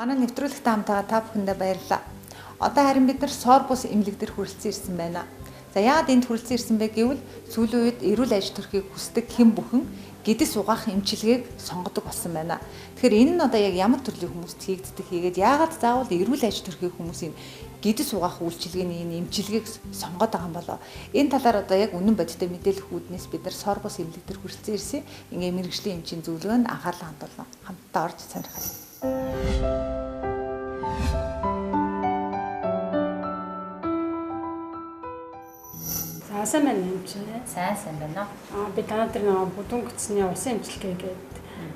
Манай нэвтрүүлэгтэй хамтаага та бүхэндээ баярлалаа. Одоо харин бид нар SORBUS эмнэлэг дээр хүрэлцэн ирсэн байна. За яагаад энд хүрэлцэн ирсэн бэ гэвэл сүүлийн үед эрүүл аж төрхийг хүсдэг хэн бүхэн гэдэс угаах эмчилгээг сонгодог болсон байна. Тэгэхээр энэ нь одоо яг ямар төрлийн хүмүүст хийгддэг хийгээд яагаад заавал эрүүл аж төрхийн хүмүүсийн гэдэс угаах үйлчилгээний энэ эмчилгээг сонгоод байгаа юм болоо. Энэ талаар одоо яг үнэн бодиттой мэдээлэл хүүднээс бид нар SORBUS эмнэлэг дээр хүрэлцэн ирсэн. Ингээ мэрэгжлийн эмчийн зөвлөгөөнд анхаарлаа хандуулна. Хамтдаа орж сонирхъя. Сайн байна юм чи. Сайн байна. Би танаа тэр нэг бүдүүн гүцний усан эмчилгээ гэдэг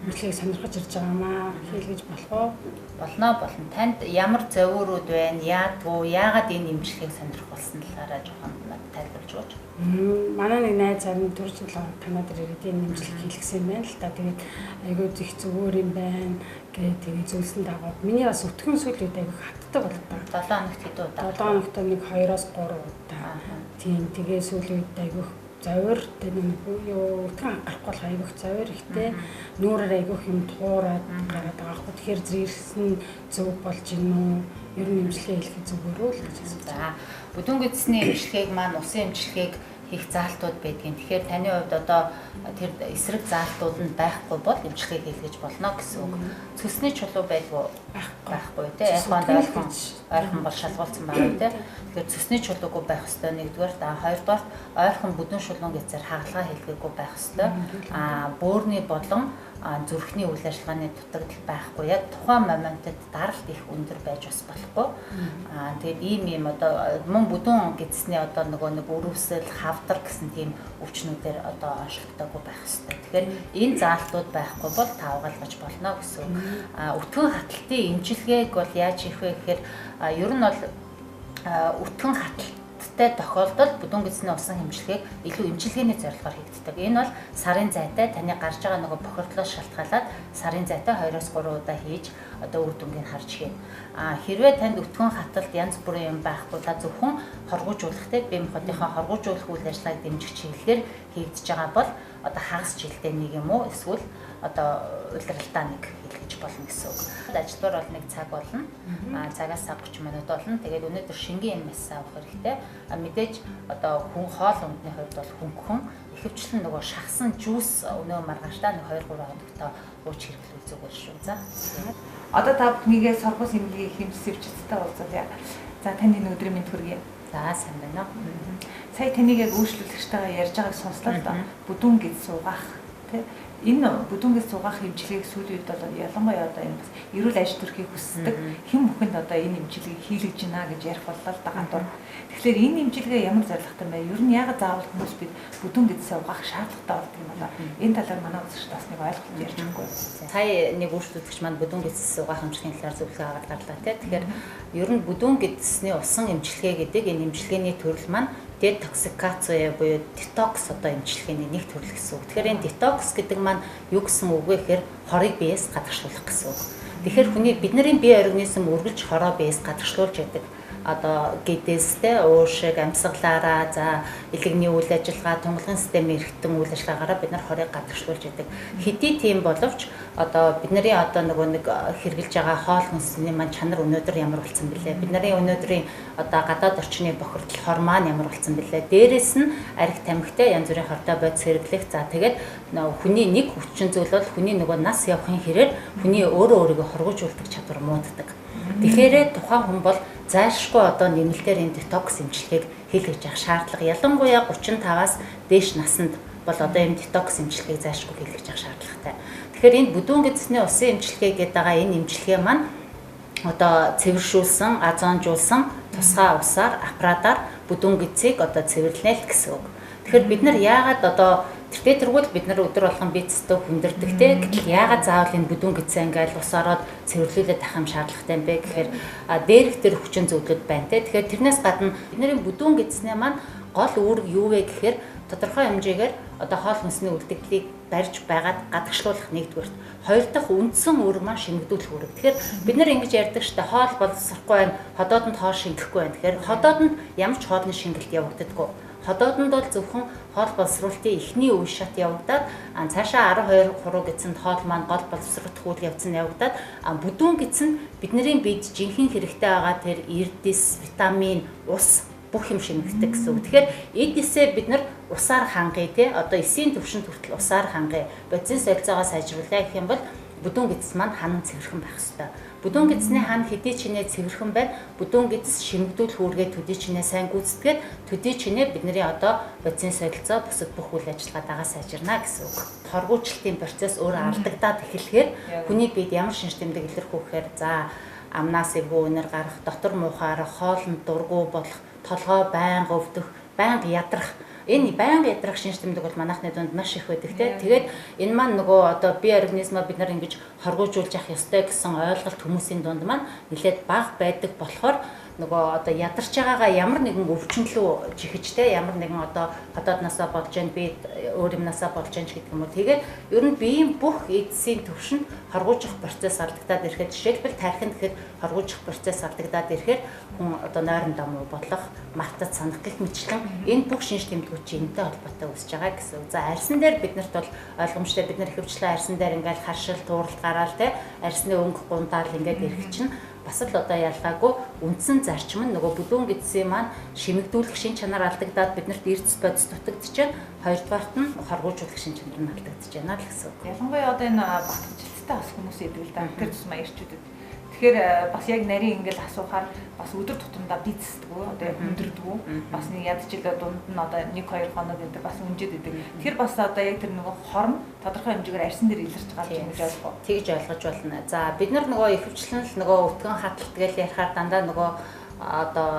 эмчилгээг сонирхож ирж байгаамаа. Хийлгэж болох уу? Болно. Танд ямар зөвөрүүд байна? Яагаад энэ эмчилгээг сонирх болсон талаараа жоохон тайлбарлаж өгөөч. Манай нэг найз харин төржил танаа тэр ирээд энэ эмчилгээг хийлгсэн юм байна л та. Тэгээд айгүй их зүгээр юм байна гэдэг тэгээд зүйлсэн дагуу. Миний бас өтгөн сүлүүд айгүй хатдаг болдог. 7 хоногт хэд удаа? 7 хоногт нэг 2-3 удаа. Тийм тэгээ сүүлийн үед айгүйх завир тэр нэг юу утга гарахгүй болох айгүйх завир ихтэй нүүрээр айгүйх юм туураад гараад байгаа хгүй. Тэгэхээр зэрэгсэн зөв болж гин үү? Ер нь эмчилгээ хийх зүгээр үү л гэж асууж байгаа. Бүдүүн гүцний эмчилгээг маань усан эмчилгээг хийх заалтууд байдгийн. Тэгэхээр таны хувьд одоо тэр эсрэг заалтууд нь байхгүй бол эмчилгээ хийлгэж болно гэсэн үг. Цөсний чулуу байдгүй байхгүй тий. Ойрхон бол шалгуулсан байгаа тий. Тэгэхээр цөсний чулуугүй байх ёстой нэгдүгээр, хоёрдугаар ойрхон бүдүүн шулуун гэзээр хагалгаа хийлгээгүй байх ёстой. Бөөрийн болон зүрхний үйл ажиллагааны дутагдал байхгүй. Яг тухайн моментод даралт их өндөр байж бас болохгүй. Тэгээд ийм одоо мөн бүдүүн гэцсний одоо нэг өрөвсөл, хавдар гэсэн тийм өвчнүүдээр одоо онцлогдоогүй байх ёстой. Тэгэхээр энэ заалтууд байхгүй бол таавгалгаж болно гэсэн үг. Өтгөн хаталтын эмчилгээг бол яаж хийх вэ гэхээр ер нь бол өтгөн хаталттай тохиолдолд бүдүүн гэцний усан эмчилгээг илүү эмчилгээний зорилгоор хийгддэг. Энэ бол сарын зайтай таны гарч байгаа нөгөө бохирдлоос шалтгаалаад сарын зайтай 2-3 удаа хийж одоо үр дүнгийг харж хийнэ. Хэрвээ танд өтгөн хаталт янз бүрийн юм байхгүй та зөвхөн хоргоожуулахтай бие махбодынхаа хоргоожуулах үйл ажиллагааг дэмжих чиглэлээр хийгдэж байгаа бол одоо хагас жилдээ нэг юм уу эсвэл одоо улиралтаа нэг хийлгэж болно гэсэн үг. Ажилбар бол нэг цаг болно. Цагаас 30 минут болно. Тэгээд өнөөдөр шингийн юм ясаа авах хэрэгтэй. Мэдээж одоо хүн хоол ундны хувьд бол хөнгөн ихэвчлэн нөгөө шахсан жуус өнөө маргааштай 2-3 хоногтой ууч хэрэглүүл зүгээр шүү. За. Одоо та бүхнийгээ SORBUS эмнэлгийн хэмжээвчтэй уулзъя. За таны өдрийн мэнд хүргэе. За сайн байна. Сая таныг яг үйлчлүүлэгчтэйгээ ярьж байгааг сонслоо л да. Бүдүүн гэд суугаах тий. Энэ бүдүүн гэд суугаах эмчилгээг сүүлийн үед бол ялангуяа одоо энэ эрүүл аж төрхийг хүсдэг хэн бүхэнд одоо энэ эмчилгээг хийлгэж гинэ гэж ярих боллоо л да гадуур. Тэгэхээр энэ эмчилгээ ямар зорилготой вэ? Ер нь яагаад заавал хүмүүс бид бүдүүн гэд суугаах шаардлагатай болдог юм болоо. Энэ талаар манай үзэгч бас нэг ойлголт ярьж өгөхгүй. Сая нэг үйлчлүүлэгч маань бүдүүн гэд суугаах эмчилгээний талаар зөвлөгөө аваад гарлаа тий. Тэгэхээр ер нь бүдүүн гэдсний усан эмчилгээ гэдэг энэ эмчилгээний төрөл маань детоксикаци буюу детокс одоо эмчилгээний нэг төрөл гэсэн үг. Тэгэхээр энэ детокс гэдэг маань юу гэсэн үг вэ гэхээр хорыг биеэс гадагшлуулах гэсэн үг. Тэгэхээр бидний бие организм үргэлж хороо биеэс гадагшлуулж яадаг. Одоо гэдэстэй уушиг амьсгалаараа за элегний үйл ажиллагаа тунгалгын системийн эргэтэн үйл ажиллагаараа бид нар хорыг гадагшлуулж яадаг. Хэдий тийм боловч одоо бидний одоо нэг хэрглэж байгаа хоол хүнсний маань чанар өнөөдөр ямар болсон бэлээ. Бидний өнөөдрийн одоо гадаад орчны бохирдол хормон ямар болсон бэлээ. Дээрээс нь арх тамхитай янз бүрийн хортой бодис хэрэглэх. За тэгээд хүний нэг хүчин зүйл бол хүний нөгөө нас явахын хэрээр хүний өөрийгөө хоргоожуулдаг чадвар мууддаг. Тэгэхээр тухайн хүн бол зайлшгүй одоо нэмэлтээр энэ детокс эмчилгээг хийлгэж явах шаардлага. Ялангуяа 35-аас дээш наснд бол одоо энэ детокс эмчилгээг зайлшгүй хийлгэж явах шаардлагатай. Тэгэхээр энэ бүдүүн гэдсний усан эмчилгээ гэдэг байгаа энэ эмчилгээ маань одоо цэвэршүүлсэн, азонжуулсан тусгай усаар аппаратаар бүдүүн гэцийг одоо цэвэрлэнэ л гэсэн үг. Тэгэхээр бид нар яагаад одоо тэргүүл бид нар өдөр болгон бицтэй хүндэрдэг те. Гэтэл яагаад заавал энэ бүдүүн гэцээ ингээл ус ороод цэвэрлүүлээд тах юм шаардлагатай юм бэ гэхээр дээрх тэр хүчин зүйлүүд байна те. Тэгэхээр тэрнээс гадна бидний бүдүүн гэцнээ маань гол үүрэг юу вэ гэхээр тодорхой хэмжээгээр одоо хоол хүнсний үлдэгдлийг барьж байгаад гадагшлуулах нэгдүгээрт. Хоёр дахь үндсэн үүрэг маань шингдүүлэх үүрэг. Тэгэхээр бид нар ингэж ярьдаг штэ хоол боловсрохгүй байна, ходоодонд хоол шингэхгүй байна. Тэгэхээр ходоодонд ямар ч хоолны шингэлт явагддаггүй. Ходоодонд бол зөвхөн хоол боловсруулалтын эхний үе шат явагдаад цаашаа 12 гэсэн хоол маань гол боловсруулах үйл явц нь явагдаад бүдүүн гэсэн бидний бид жинхэнэ хэрэгтэй байгаа тэр эрдэс, витамин, ус бүх юм шимэгддэг гэсэн үг. Тэгэхээр эднээсээ бид нар усаар хангая те одоо эсийн төвшөнд хүртэл усаар хангая. Бодис солилцоогоо сайжруулъя гэх юм бол бүдүүн гэдэс маань ханан цэвэрхэн байх хэрэгтэй. Бүдүүн гэдэсний хан хэдий чинээ цэвэрхэн байна. Бүдүүн гэдэс шимэгдүүлэх үүргээ төдий чинээ сайн гүйцэтгээд төдий чинээ бидний одоо бодис солилцоо бусад бүх үйл ажиллагаа дагаа сайжирна гэсэн үг. Хоргуучлалтын процесс өөрөө алдагдаад эхлэхээр хүний биед ямар шинж тэмдэг илэрхүү гэхээр за амнаас эвгүй үнэр гарах, дотор муухаарах, хоолнд дургу болох, толгой байнга өвдөх, байнга ядрах. Энэ байнга ядрах шинж тэмдэг бол манайхны дунд маш их байдаг тийм. Тэгээд энэ маань нөгөө одоо бие организмаа бид нар ингэж хоргоожуулж явах ёстой гэсэн ойлголт хүмүүсийн дунд маань нэлээд бага байдаг болохоор нөгөө одоо ядарч байгаагаа ямар нэгэн өвчнөлөө чихэж те ямар нэгэн одоо хотооднасаа болж जैन би өөр юмнасаа болж जैन гэдэг юм уу. Тэгээд ер нь биеийн бүх эдсийн төвшөнд хоргоожих процесс алдагдаад ирэхэд жишээлбэл тархинд гэхэд хоргоожих процесс алдагдаад ирэхээр хүн одоо нойрон дам бодлох, мартад санах гэх мэтлэн энэ бүх шинж тэмдгүүд чинь энэтэй холбоотой үүсэж байгаа гэсэн. За арьсан дээр биднэрт бол ойлгомжтой бид нар ихэвчлэн арьсан дээр ингээл харшил, тууралт гараал те арьсны өнгө гундаал ингээд ирэх чинь бас л одоо ялгаагүй үндсэн зарчим нь нөгөө бүдүүн гэдсийн маань шимэгдүүлэх шин чанар алдагдаад биднэрт эрдэс бодис дутагдчихээн хоёрдугаарт нь хоргоожуулах шин чанар нь алдагдаж байна л гэсэн. Ялангуяа одоо энэ батгалцтай бас хүмүүс идэв л да. Тэр тусмаа ирчүүдэд. Тэгэхээр бас яг нарийн ингээл асуухаар бас өдөр тутамдаа бицсдэггүй одоо өндөрдгүү бас нэг ядчилээ дунд нь одоо 1-2 хоног гэдэг бас үнжээд идэг. Тэр бас одоо яг тэр нөгөө хорн тодорхой хэмжээгээр арьсан дээр илэрч байгаа юм гэж ойлгоо. Тэгж ойлгож байна. За бид нар нөгөө ихэвчлэн л нөгөө өтгөн хаталт гэж ярихаар дандаа нөгөө одоо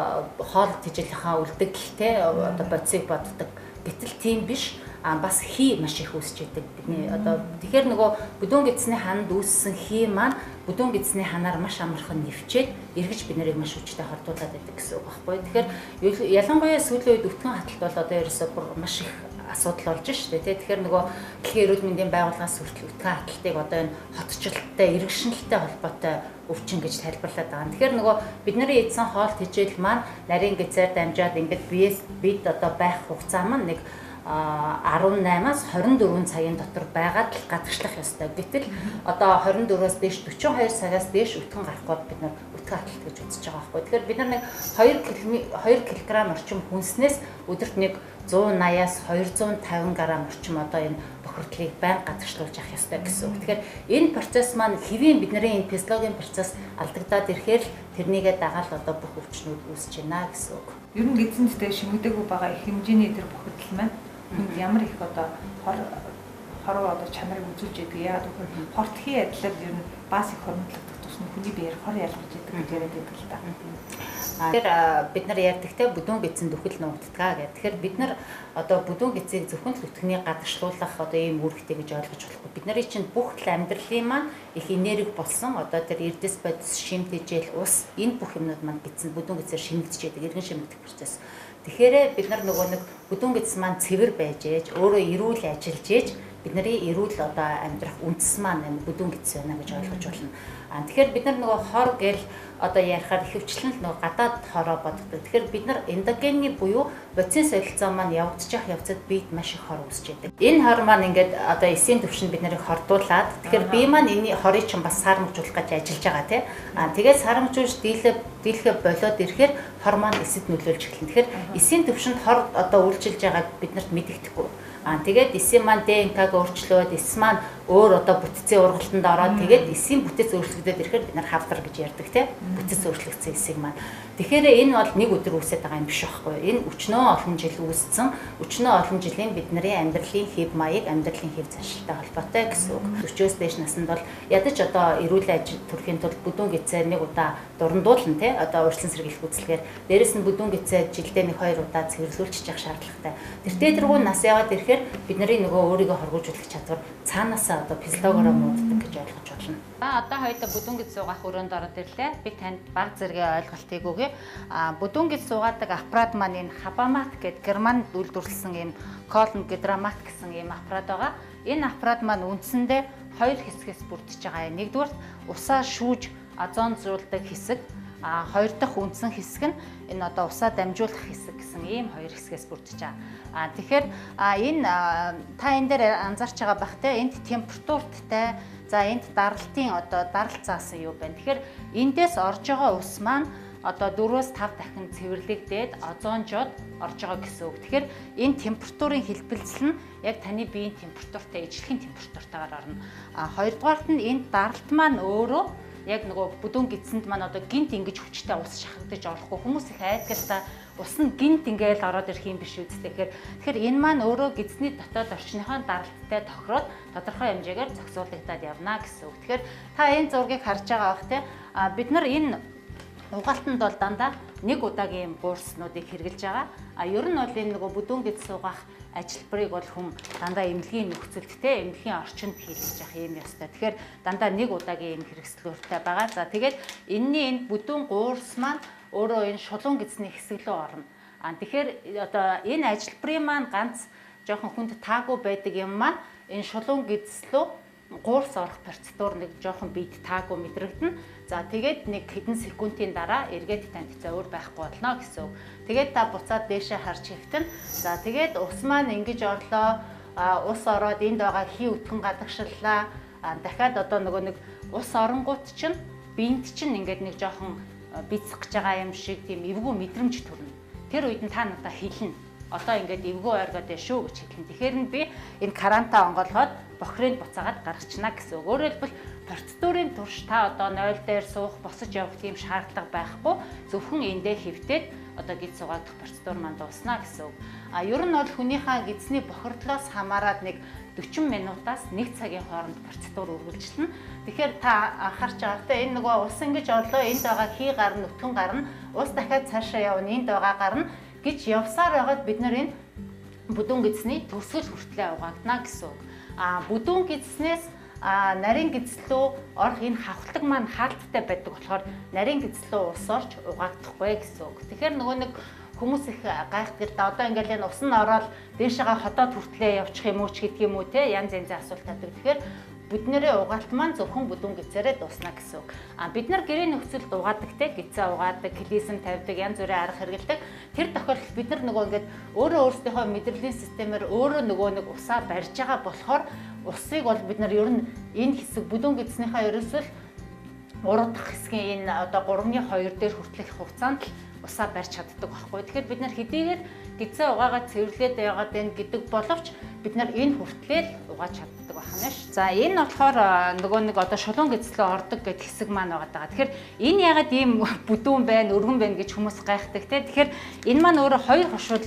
хоол тэжээлийнхаа үлдэг те одоо бодисыг боддог. Гэтэл тийм биш. Бас хий маш их үүсч идэг бидний одоо тэгэхээр нөгөө бүдүүн гэдсний ханд үүссэн хий маань бүдүүн гэдсний ханаар маш амархан нэвчээд эргэж бид нарыг маш хүчтэй хордуулад байдаг гэсэн үг байхгүй. Тэгэхээр ялангуяа сүүлийн үед өтгөн хаталт бол одоо ерөөсөө маш их асуудал болж штэ тий. Тэгэхээр нөгөө дэлхийн эрүүл мэндийн байгууллагаас хүртэл өтгөн хаталтыг одоо энэ хотчлолттой иргэншилтэй холбоотой өвчин гэж тайлбарлаад байгаа. Тэгэхээр нөгөө бидний эзэн хоол тэжээл маань нарийн гэзээр дамжаад ингээд бид одоо байх хугацаа маань нэг 18-аас 24 цагийн дотор байгаад л гадагшлах ёстой. Гэтэл одоо 24-өөс дээш 42 цагаас дээш өтгөн гарахгүй бид нар өтгөн хаталт гэж үзэж байгаа байхгүй. Тэгэхээр бид нар нэг 2 кг орчим хүнснээс өдөрт нэг 180-аас 250 г орчим одоо энэ бохирдлыг байн гадагшлуулж явах ёстой гэсэн үг. Тэгэхээр энэ процесс маань хэвийн бидний энэ физиологийн процесс алдагдаад ирэхээр тэрнийгээ дагаал одоо бүх өвчнүүд үүсэж байна гэсэн үг. Ер нь эзэнтэй шимэгдээгүй байгаа их хэмжээний тэр бохирдол маань хүнд ямар их одоо хороо одоо чанарыг үзүүлж яадаг. Яагаад гэвэл хортхийн адилаар ер нь бас их хормоглогдох тусам хүний биеэр хор ялгарч яадаг гэж яриад байдаг л та. Тэгэхээр бид нар ярьдаг те бүдүүн гэдсэн дөхөл нуугддгаа гэх. Тэгэхээр бид нар одоо бүдүүн гэдсийг зөвхөн л өтгөний гадагшлуулах одоо ийм үүрэгтэй гэж ойлгож болохгүй. Бид нарын чинь бүх л амьдралын маань их энерги болсон одоо тэр эрдэс бодис шим тэжээл ус энэ бүх юмнууд маань гэдсэн бүдүүн гэдсээр шимэгдэж яадаг иргэн шимэгдэх процесс. Тэгэхээр бид нар нөгөө нэг бүдүүн гэдс маань цэвэр байж ээж өөрөө эрүүл ажиллаж ээж бидний эрүүл одоо амьдрах үндэс маань бүдүүн гэдс байна гэж ойлгож байна. Тэгэхээр бид нар нөгөө хор гэл одоо ярихаар ихэвчлэн л нөгөө гадаад хороо боддог. Тэгэхээр бид нар эндогенний буюу бодис солилцоо маань явагдаж явах явцад биед маш их хор үүсэж байдаг. Энэ хор маань ингээд одоо эсийн төвшөнд бид нарыг хордуулаад тэгэхээр бие маань энэ хорыг чинь бас сармжуулах гэж ажиллаж байгаа тийм. Тэгээд сармжуулж дийлхэ болоод ирэхээр хор маань эсэд нөлөөлж эхэлнэ. Тэгэхээр эсийн төвшөнд хор одоо үйлчилж байгааг бид нарт мэдэгдэхгүй. Тэгээд эсийн маань ДНК-г өөрчлөөд эс маань өөр одоо бүтцийн ургалтанд ороод тэгээд эсийн бүтэц өөрчлөгдөд ирэхээр бид нар хавдар гэж ярьдаг тийм. Бүтэц өөрчлөгдсөн эсийг маань. Тэгэхээр энэ бол нэг өдөр үүсэж байгаа юм биш байхгүй юу? Энэ өчнөө олон жил үүссэн, өчнөө олон жилийн бидний амьдралын хэв маяг, амьдралын хэв заншилтай холбоотой гэсэн үг. 40-оос дээш наснд бол ядаж одоо эрүүл ажил төрхийн тулд бүдүүн гэцээр нэг удаа дурандуулна тий. Одоо урьдчилан сэргийлэх үйлчлэгээр дээрэс нь бүдүүн гэцээр жилдээ 1-2 удаа цэвэрлүүлчих шаардлагатай. Тэр дээргүй нас яваад ирэхээр бидний нөгөө өөрийгөө хоргоожуулах чадвар цаанаасаа одоо физиологиороо мууддаг гэж ойлгож байна. Одоо хоёулаа бүдүүн гэц суугах өрөөнд ороод ирлээ. Би танд баг зэргийн ойлголтыг өгье. Бүдүүн гэц суугадаг аппарат маань энэ хабамат гэдэг германд үйлдвэрлэсэн ийм колон гидрамат гэсэн ийм аппарат байгаа. Энэ аппарат маань үндсэндээ 2 хэсгээс бүрдэж байгаа. Нэгдүгээр усаа шүүж озон зуулдаг хэсэг, Хоёр дахь үндсэн хэсэг нь энэ одоо усаа дамжуулах хэсэг гэсэн ийм хоёр хэсгээс бүрдэж байгаа. Тэгэхээр энэ та энэ дээр анзаарч байгаа бах те энд температурттай за энд даралтын одоо даралт заасан юу байна. Тэгэхээр эндээс орж байгаа ус маань одоо 4-5 дахин цэвэрлэгдээд озонжод орж байгаа гэсэн үг. Тэгэхээр энэ температурын хэлбэлцэл нь яг таны биеийн температуртай ижлэхэн температуртайгаар орно. Хоёрдугаарт нь энэ даралт маань өөрөө яг нөгөө бүдүүн гидсэнд маань одоо гинт ингэж хүчтэй ус шахагдаж орохгүй хүмүүс их айдгалтай ус нь гинт ингээл ороод ирэх юм биш үстэй. Тэгэхээр энэ маань өөрөө гидсний дотоод орчныхоо даралттай тохироод тодорхой хэмжээгээр зохицуулагдаад явна гэсэн үг. Тэгэхээр та энэ зургийг харж байгаа бах те бид нар энэ угаалтанд бол дандаа нэг удаагийн буурснуудыг хэрэгжилж байгаа. Ер нь бол энэ нөгөө бүдүүн гидс угаах ажилбарыг бол хүн дандаа эмнэлгийн нөхцөлдтэй эмнэлгийн орчинд хийлгэж явах юм ёстой. Тэгэхээр дандаа нэг удаагийн энэ хэрэгслүүртэй байгаа. За тэгээд энэ бүдүүн гуурс маань өөрөө энэ шулуун гидсний хэсэг рүү орно. Тэгэхээр одоо энэ ажилбарын маань ганц жоохон хүнд таагүй байдаг юм маань энэ шулуун гидс рүү гуурс орох процедур нэг жоохон бид таагүй мэдрэгдэнэ. За тэгээд нэг хэдэн секундын дараа эргээд танд зовир байхгүй болно гэсэн үг. Тэгээд та буцаад дээшээ харж хэвтэн. За тэгээд ус маань ингэж орлоо. Ус ороод энд байгаа хий өтгөн гадагшиллаа. Дахиад одоо нөгөө нэг ус оронгууд чинь биед чинь ингээд нэг жоохон бицэх гэж байгаа юм шиг тийм эвгүй мэдрэмж төрнө. Тэр үед нь та надад хэлнэ. Одоо ингээд эвгүй ойргоод байна шүү гэж хэлнэ. Тэгэхээр нь би энэ карантаа онгоолгоод бохирыг буцаагаад гаргачна гэсэн үг. Өөрөөр хэлбэл процедурын турш та одоо 0 дээр суух, босож явах тийм шаардлага байхгүй. Зөвхөн эндээ хөвтөөд одоо гидс угаагдах процедур маань дуусна гэсэн үг. Ер нь бол хүнийхээ гидсний бохирдлоос хамаарат нэг 40 минутаас 1 цагийн хооронд процедур үргэлжилнэ. Тэгэхээр та анхаарч байгаатай энэ нөгөө ус ингэж орлоо, энд байгаа хий гарна, өтгөн гарна, ус дахиад цаашаа явна, энд байгаа гарна гэж явсаар байгаад бид нар энэ бүдүүн гидсний төгсгөл хүртлээр угаагдана гэсэн үг. Бүдүүн гидснээс нарийн гидслөө орох энэ хавхлаг маань хаалттай байдаг болохоор нарийн гидслөө ус орж угаагдахгүй гэсэн үг. Тэгэхээр нөгөө нэг хүмүүс их гайхдаг да одоо ингээл энэ ус нь ороод дээшээгээ хотоод хүртлээр явчих юм уу ч гэдэг юм уу те янз янзын асуулт тавьдаг. Тэгэхээр биднэрээ угаалт маань зөвхөн бүдүүн гидсээрээ дуусна гэсэн үг. Бид нар гэрээ нөхцөлд угаадаг те гидсээ угаадаг, клизм тавьдаг, янз бүрийн арга хэрэглэдэг. Тэр тохиолдолд бид нар нөгөө ингээд өөрөө өөрсдийнхөө мэдрэлийн системээр өөрөө нөгөө нэг усаа барьж байгаа болохоор усыг бол бид нар ер нь энэ хэсэг бүдүүн гидснийхаа ерөөсөө 3 дахь хэсгийн энэ одоо 3-2 дээр хүртэлх хугацаанд усаа барьж чаддаг байхгүй. Тэгэхээр бид нар хэдийгээр гидсээ угаагаад цэвэрлээд яваад байна гэдэг боловч бид нар энэ хүртлээр угааж чаддаг байна ш. За энэ болохоор нөгөө нэг одоо шулуун гидслөө ордог гэдэг хэсэг маань байгаа. Тэгэхээр энэ ягаад ийм бүдүүн байна, өргөн байна гэж хүмүүс гайхдаг те. Тэгэхээр энэ маань өөрөө хоёр хушуу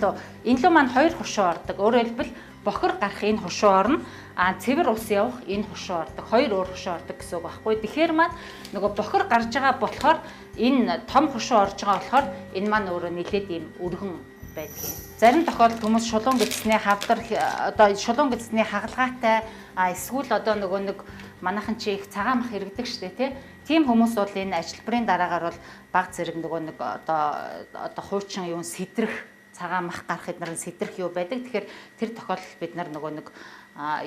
энэ лөө маань хоёр хушуу ордог. Өөрөөр хэлбэл бохир гарах энэ хушуу орно. Цэвэр ус явах энэ хушуу ордог. Хоёр өөр хушуу ордог гэсэн үг байхгүй. Тэгэхээр маань нөгөө бохир гарч байгаа болохоор энэ том хушуу орж байгаа болохоор энэ маань өөрөө нэлээд ийм өргөн байдгийг. Зарим тохиолдолд хүмүүс шулуун гидсний хавдар одоо шулуун гидсний хагалгаатай эсвэл одоо нөгөө нэг манайхан чи их цагаан мах хэрэгдэг штэ тий. Тийм хүмүүс бол энэ ажилбарын дараагаар бол баг зэрэг нөгөө нэг одоо хуучин юу сэтрэх цагаан мах гарах эднэр сэтрэх юу байдаг. Тэгэхээр тэр тохиолдолд бид нар нөгөө нэг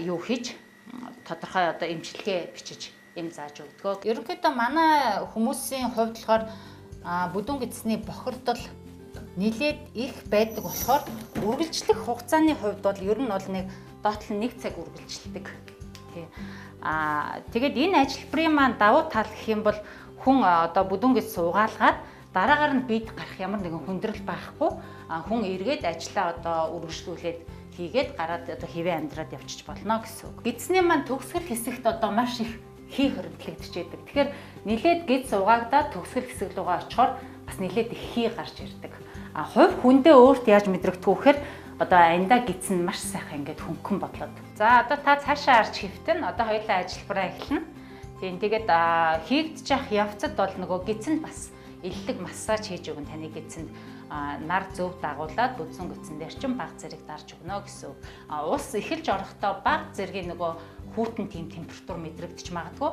юу хийж тодорхой одоо эмчилгээ бичиж эм зааж өгдөг. Ерөнхийдөө манай хүмүүсийн хувьд болохоор бүдүүн гидсний бохирдол нэлээд их байдаг болохоор үргэлжлэх хугацааны хувьд бол ер нь бол нэг доотлон 1 цаг үргэлжилдэг. Тий. Тэгээд энэ ажилбарын маань давуу тал гэх юм бол хүн одоо бүдүүн гидс угаалгаад дараагаар нь бид гарах ямар нэгэн хүндрэл байхгүй хүн эргээд ажиллаа одоо үргэлжлүүлээд хийгээд гараад одоо хэвээ амьдраад явчих болно гэсэн үг. Гидсний маань төгсгөл хэсэгт одоо маш их хий хоригдлогдож байдаг. Тэгэхээр нилээд гидс угаагдаад төгсгөл хэсэг рүүгээ очихоор бас нилээд их хий гарч ирдэг. Хувь хүндээ өөрт яаж мэдрэгдэхүү гэхээр одоо аяндаа гидс нь маш сайхан ингээд хөнгөн бодлоод. За одоо та цаашаа арч хэвтэн одоо хоёулаа ажилбараа эхэлнэ. Тийм тэгээд хийгдэж явах явцад бол нөгөө гидс нь бас эллэг массаж хийж өгөн таны гидсэнд нар зөв дагуулад бүдүүн гидсэн дээр чинь баг зэрэг дарж өгнө гэсэн үг. Ус эхэлж орохдоо баг зэргийн нөгөө хүүтэн тийм температур мэдрэгдэж магадгүй.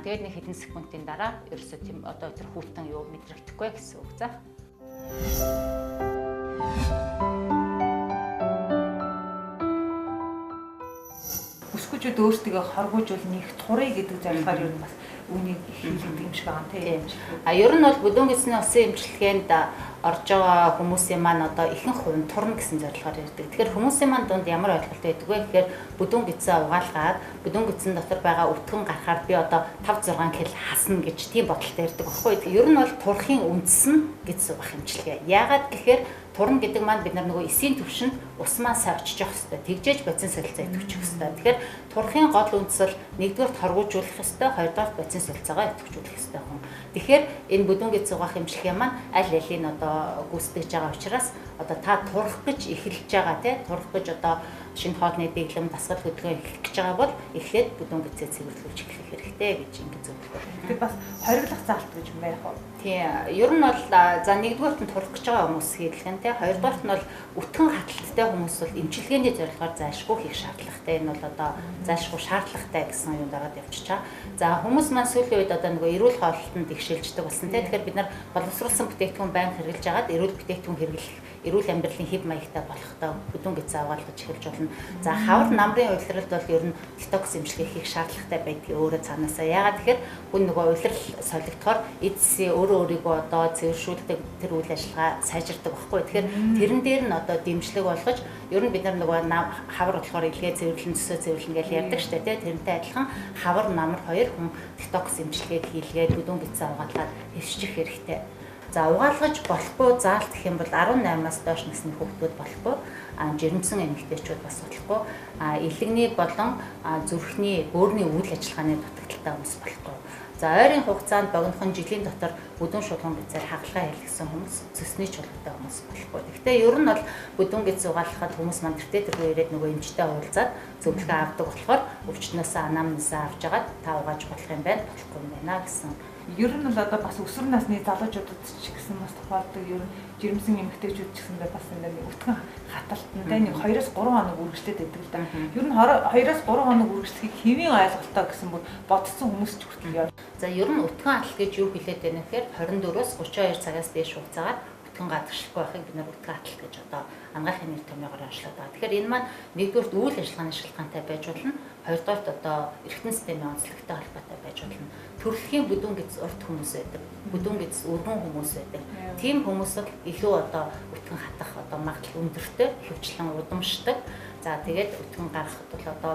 Тэгээд нэг хэдэн секундын дараа ерөөсөө тийм одоо тэр хүүтэн юу мэдрэгдэхгүй гэсэн үг. За. Өсгөжүүд өөрсдөө хоргоожуул нэг турыг гэдэг зорилгоор ер нь бас үнийг хийлгдэг юм шиг байна тийм. Ер нь бол бүдүүн гэсний усын эмчилгээнд орж байгаа хүмүүсийн маань одоо ихэнх хувь нь турна гэсэн зорилгоор ирдэг. Тэгэхээр хүмүүсийн маань дунд ямар ойлголт байдаг вэ гэхээр бүдүүн гэсээ угаалгаад бүдүүн гэсэн дотор байгаа өвтгөн гарахаар би одоо 5-6 кг хасна гэж тийм бодолтой ирдэг баггүй. Ер нь бол турхын үндэс нь гэс угаах эмчилгээ. Яагаад гэхээр турна гэдэг маань бид нар нөгөө эсийн төвшөнд ус маань сайн очиж явах хэрэгтэй. Тэгжээж бодис солилцоо идэвхжих хэрэгтэй. Тэгэхээр турхын гол үндэс бол нэгдүгээр торгуулжуулах хэрэгтэй, хоёрдугаар бодис солилцоогоо идэвхжүүлэх хэрэгтэй хүн. Тэгэхээр энэ бүдүүн гэс угаах эмчилгээ маань аль алийн одоо гүйцэтгэж байгаа учраас одоо та турах гэж эхэлж байгаа тий турах гэж одоо шинэ хоолны дэглэм дасгал хөдөлгөөн эхлэх гэж байгаа бол эхлээд бүдүүн гэсээ цэвэрлүүлж эхлэх хэрэгтэй гэж ингэж зөвлөв. Тэгэхээр бас хориглох заалт гэж юм байх уу? Тийм. Ер нь бол за нэгдүгээрт нь турах гэж байгаа хүмүүс хийлгэн тий хоёрдугаарт нь бол өтгөн хаталттай хүмүүс бол эмчилгээний зорилгоор зайлшгүй хийх шаардлагатай. Энэ бол одоо зайлшгүй шаардлагатай гэсэн юм дараад явчихаа. За хүмүүс маань сүүлийн үед одоо нөгөө эрүүл хоолтонд их шилждэг болсон тий. Тэгэхээр бид нар боловсруулсан бүтээгдэхүүн байнга хэрэглэж агаад эрүүл бүтээгдэхүүн хэрэглэх эрүүл амьдралын хэв маягтай болохтой бүдүүн гэс аваалгаж эхэлж болно. За хавар намрын улиралд бол ер нь детокс эмчилгээ хийх шаардлагатай байдгийг өөрөө цаанаасаа. Яагаад тэгэхээр хүн нөгөө улирал солигдохоор эцсийн өөрөө өөрийгөө одоо цэвэршүүлдэг тэр үйл ажиллагаа сайжирдаг байхгүй. Тэгэхээр тэрэн дээр нь одоо дэмжлэг болгож ер нь бид нар нөгөө хавар болохоор илгээ цэвэрлэн төсөө цэвэрлэн гэж ярьдаг штэ тий. Тэрнтэй адилхан хавар намар хоёр хүн детокс эмчилгээг хийлгээд бүдүүн гэс аваалгаад хэвшчих хэрэгтэй. За угаалгаж болохгүй заалт гэх юм бол 18-аас доош насны хүүхдүүд болохгүй, жирэмсэн эмэгтэйчүүд бас болохгүй, илэгний болон зүрхний бөөрийн үйл ажиллагааны дутагдaltaй хүмүүс болохгүй. За ойрын хугацаанд богинохон жилийн дотор бүдүүн шулуун гэсээр хагалгаа хийлгэсэн хүмүүс цэсний чулуутай хүмүүс болохгүй. Гэхдээ ер нь бол бүдүүн гэс угаалгахад хүмүүс маань тэртээ ирээд нөгөө эмчтэй уулзаад зөвлөгөө авдаг болохоор өвчтнөөс анамнасаа авч агаад та угааж болох юм байна, болохгүй юм байна гэсэн. Ер нь л одоо бас өсвөр насны залуучуудад ч гэсэн бас тохиолдог ер нь жирэмсэн эмэгтэйчүүд ч гэсэндээ бас энэ өтгөн хаталттай нэг 2-3 хоног үргэлжлээд байдаг л да. Ер нь 2-3 хоног үргэлжлэхийг хэвийн ойлголтоо гэсэн бүр бодсон хүмүүс ч хүртэл яа. За ер нь өтгөн хатал гэж юу хэлээд байна гэхээр 24-өөс 32 цагаас дээш хугацаагаар өтгөн гадагшлахгүй байхыг бид нар өтгөн хатал гэж одоо ангаахын нэр томьёогоор онцлоод байгаа. Тэгэхээр энэ маань нэгдүгээр үйл ажиллагааны шалтгаантай байж болно. Хоёрдугаар одоо эргэтэн системийн онцлогтой холбоотой байж болно. Төрөлхийн бүдүүн гэс урт хүмүүс байдаг. Бүдүүн гэс өргөн хүмүүс байдаг. Тийм хүмүүс бол илүү одоо өтгөн хатах одоо магадлал өндөртэй, хөвчлэн удамшдаг. За тэгээд өтгөн гаргахад бол одоо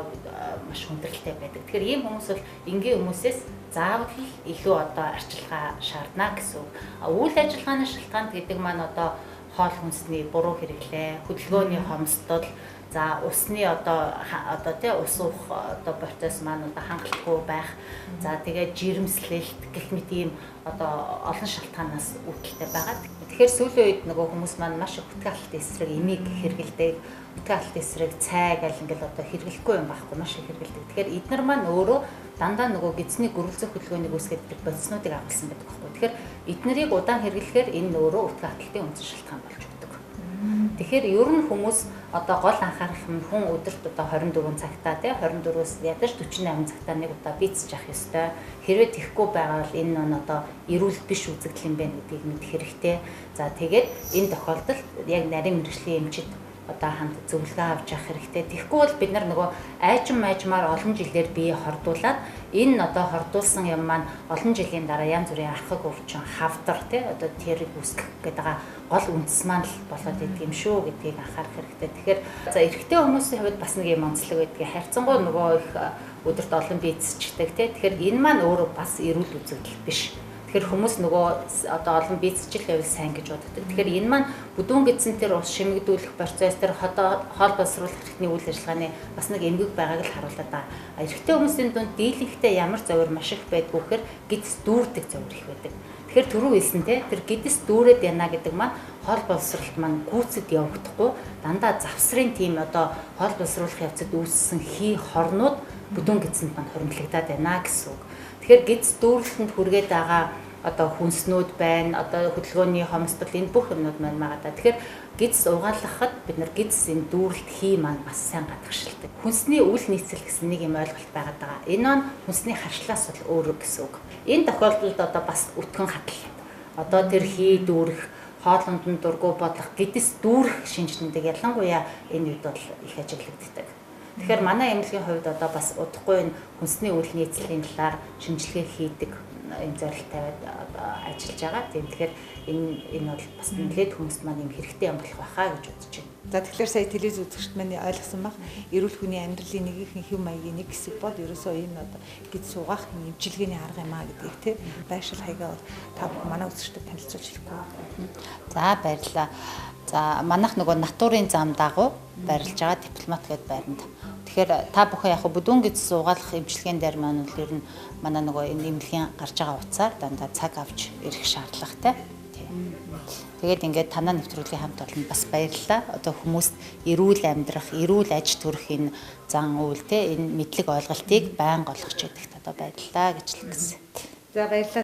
маш хүндрэлтэй байдаг. Тэгэхээр ийм хүмүүс бол энгийн хүмүүсээс заавал илүү одоо арчилгаа шаардна гэсэн үг. Үйл ажиллагааны шалтгаан гэдэг маань одоо хоол хүнсний буруу хэрэглээ, хөдөлгөөний хомсдол, за усны одоо тий ус уух одоо процесс маань одоо хангалтгүй байх. За тэгээд жирэмслэлт гэх мэт ийм одоо олон шалтгаанаас үүдэлтэй байгаа. Тэгэхээр сүүлийн үед нөгөө хүмүүс маань маш их бүтгэн халтын эсрэг эмийг хэрэгэлдэг, бүтгэн халтын эсрэг цайг аль ингээл одоо хэрэглэхгүй юм байхгүй маш их хэрэгэлдэг. Тэгэхээр эднэр маань өөрөө дандаа нөгөө гидсний гөрөлцөх хөдөлгөөнийг үүсгэдэг бодиснуудыг авалсан байдаг байхгүй. Тэгэхээр эднэрийг удаан хэрэглэхээр энэ өөрөө бүтгэн халтын үндсэн шалтгаан болж өгдөг. Тэгэхээр ер нь хүмүүс одоо гол анхаарах юм хүн өдөрт одоо 24 цагтаа тий 24-өөс ядаж 48 цагтаа нэг удаа бицж явах ёстой. Хэрвээ тэхгүй байгаа бол энэ нь одоо эрүүл биш үзэгдэл юм байна гэдгийг мэдэх хэрэгтэй. За тэгээд энэ тохиолдолд яг нарийн мэрэгжлийн эмчид одоо хамт зөвлөгөө авч явах хэрэгтэй. Тэгэхгүй бол бид нар нөгөө айжмаар олон жилээр бие хордуулаад энэ одоо хордуулсан юм маань олон жилийн дараа янз бүрийн архаг өвчин, хавдар тий одоо тэрэг үүсгэх гэдэг гол үндэс маань л болоод идэг юм шүү гэдгийг анхаарах хэрэгтэй. Тэгэхээр за эрэгтэй хүмүүсийн хувьд бас нэг юм онцлог байдгийг хайрцангуй нөгөө их өдөрт олон бие эзэждэг тий. Тэгэхээр энэ маань өөрөө бас эрүүл үзэгдэл биш. Тэгэхээр хүмүүс нөгөө одоо олон бицжил байвал сайн гэж боддог. Тэгэхээр энэ маань бүдүүн гэдсэн тэр ус шимэгдүүлэх процесс тэр хоол боловсруулах хэрэгтний үйл ажиллагааны бас нэг эмгэг байгааг л харуулдаг да. Эрэгтэй хүмүүсийн дунд дийлэнхтэй ямар зовир маш их байдгүй гэхээр гидс дүүрдэг зовир их байдаг. Тэгэхээр түрүү хэлсэн те тэр гидс дүүрээд яана гэдэг маань хоол боловсролт маань гүйцэд явагдахгүй дандаа завсрын тийм одоо хоол боловсруулах явцад үүссэн хий хорнууд бүдүүн гэдсэнд маань хоригдлагдаад байна гэсэн үг. Тэгэхээр гидс дүүрлэлтэнд хүргээд байгаа одоо хүнснүүд байна, одоо хөдөлгөөний хомсдол энэ бүх юмнууд маань байгаа. Тэгэхээр гидс угаалгахад бид нар гидсийн дүүрэлт хий маань бас сайн гадагшилдаг. Хүнсний үйл нийцэл гэсэн нэг юм ойлголт байгаад байгаа. Энэ нь хүнсний харшлаас бол өөр гэсэн үг. Энэ тохиолдолд одоо бас өтгөн хатал. Одоо тэр хий дүүрэх, хоолунд нь дургу бодлох, гидс дүүрэх шинжлэндийг ялангуяа энэ үед бол их ажиглагддаг. Тэгэхээр манай эмнэлгийн хувьд одоо бас удахгүй энэ хүнсний үйл нийцлийн талаар шинжилгээ хийдэг юм зорилт тавиад ажиллаж байгаа. Тийм тэгэхээр энэ бол бас нэлээд хүмүүст маань юм хэрэгтэй юм болох байхаа гэж бодож байна. За тэгэхээр сая телевиз үзэгчд маань ойлгосон баг. Эрүүл хэвний амьдралын нэгэн хэв маягийн нэг хэсэг бол ерөөсөө энэ одоо гид суугаах эмчилгээний арга юм а гэдгийг тий байшил хаягаа та манай үзэгчдэд танилцуулж хэлэхгүй. За баярлалаа. За манайх нөгөө натурын зам дагуу байрлаж байгаа дипломат гэдэг байранд. Тэгэхээр та бүхэн яг бүдүүн гид суугаалах эмчилгээнд дээр маань бол ер нь манай нөгөө энэ эмнэлгийн гарч байгаа утсаар дандаа цаг авч ирэх шаардлагатай. Тэгээд ингээд танаа нэвтрүүлгийн хамт олон бас баярлалаа. Одоо хүмүүст эрүүл амьдрах, эрүүл аж төрөх энэ зан үйл те энэ мэдлэг ойлголтыг байнга олгож ядагт одоо баярлалаа гэж л гэсэн. За баярлалаа.